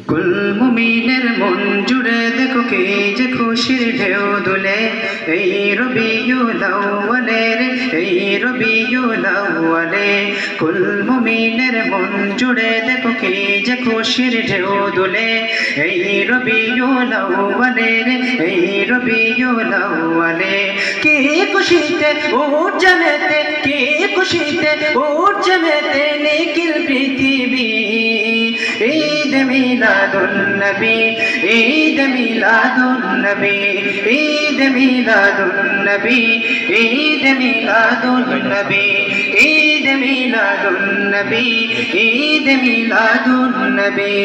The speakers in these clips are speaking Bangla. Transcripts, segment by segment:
কুল মুমিনের মন জুড়ে দেখো কে যে খুশির ঢেউ দুলে এই রবিউল আউয়ালে রে এই রবিউল আউয়ালে কুল মুমিনের মন জুড়ে দেখো কে যে খুশির ঢেউ দুলে এই রবিউল আউয়ালে রে এই রবিউল আউয়ালে কে খুশিতে উঠ জমেতে কে খুশিতে উঠ জমেতে নিখিল পৃথিবী ঈদ মিলাদুন নবী ঈদ মিলাদুন নবী ঈদ মিলাদুন নবী ঈদ মিলাদুন নবী ঈদ মিলাদুন নবী ঈদ মিলাদুন নবী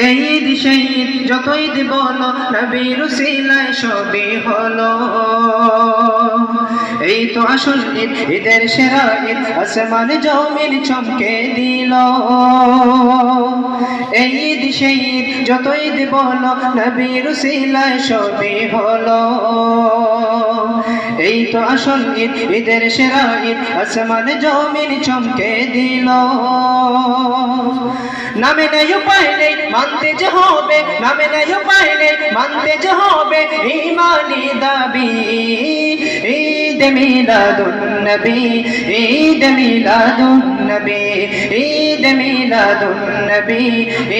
ঈদ শহীদ যতই বলো নবীর উসিলায় সবই হলো এই তো আসল ঈদ ঈদের সেরা ঈদ আসমান জমিন চমকে দিল এই ঈদ শহীদ যতই বলো নবীর উসিলায় সবই হলো এই তো আসল ঈদ ঈদের সেরা ঈদ আসমান জমিন চমকে দিল নামে নেই উপায় নেই মানতে যে হবে নামে নেই উপায় নেই মানতে যে হবে ঈমানি দাবি ঈদ মিলাদুন নবী ঈদ মিলাদুন নবী ঈদ মিলাদুন নবী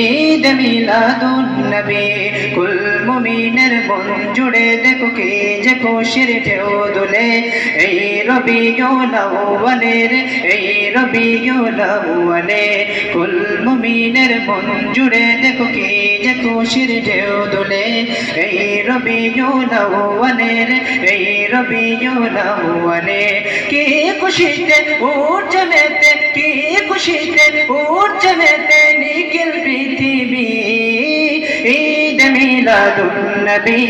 ঈদ মিলাদুন নবী কুল মুমিনের মন জুড়ে দেখো কে যে খুশির ঢেউ দুলে এই রবিউল আউয়ালে রে এই রবিউল আউয়ালে কুল মুমিনের মন জুড়ে দেখো কে যে খুশির ঢেউ দুলে এই রবিউল আউয়ালে রে এই রবিউল আউয়ালে কে খুশিতে উঠ জমেতে কে খুশিতে উঠ জমেতে নিখিল পৃথিবী ঈদ মিলাদুন নবী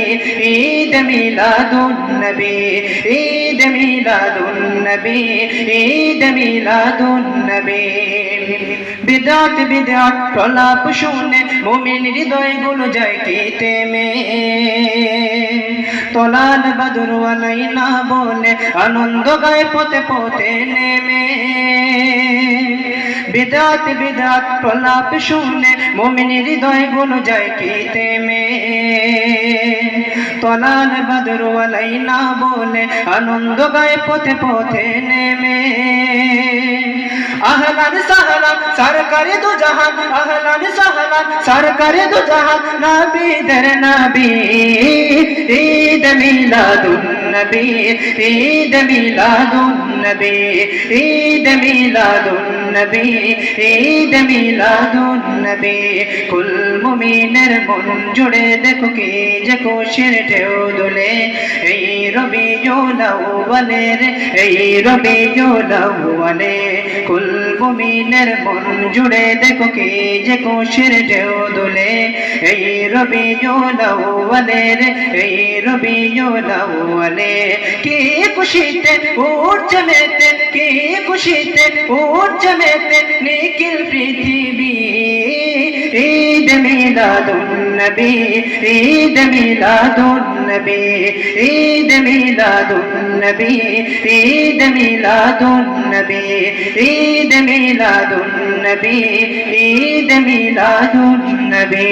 ঈদ মিলাদুন নবী ঈদ মিলাদুন নবী ঈদ মিলাদুন নবী বিদআত বিদআত প্রলাপ শুনে মুমিন হৃদয়গুলো যায় কি তেমে তোলাল বদর আলাইনা বলে আনন্দ গায় পথে পথে নেমে বিদআত বিদআত প্রলাপ শুনে মুমিন হৃদয়গুলো যায় কি তেমে তোলাল বদর আলাইনা বলে আনন্দ গায় পথে পথে নেমে আহলান সাহলান সরকারে দু জাহান আহলান সাহলান সরকারে দু জাহান নবী দের নবী ঈদ মিলাদুন নবী ঈদ মিলাদুন নবী ঈদ মিলাদুন নবী ঈদ মিলাদুন নবী কুল মুমিনের মন জুড়ে দেখো কে যে খুশির ঢেউ দুলে এই রবিউল আউয়ালে রে এই রবিউল আউয়ালে কুল মুমিনের মন জুড়ে দেখো কে যে খুশির ঢেউ দুলে এই রবিউল আউয়ালে রে এই রবিউল আউয়ালে কে খুশিতে উঠ জমেতে কে খুশিতে উঠ জমেতে নিখিল পৃথিবী ঈদ মিলাদুন নবী ঈদ মিলাদুন নবী ঈদ মিলাদুন নবী ঈদ মিলাদুন নবী ঈদ মিলাদুন নবী ঈদ মিলাদুন নবী।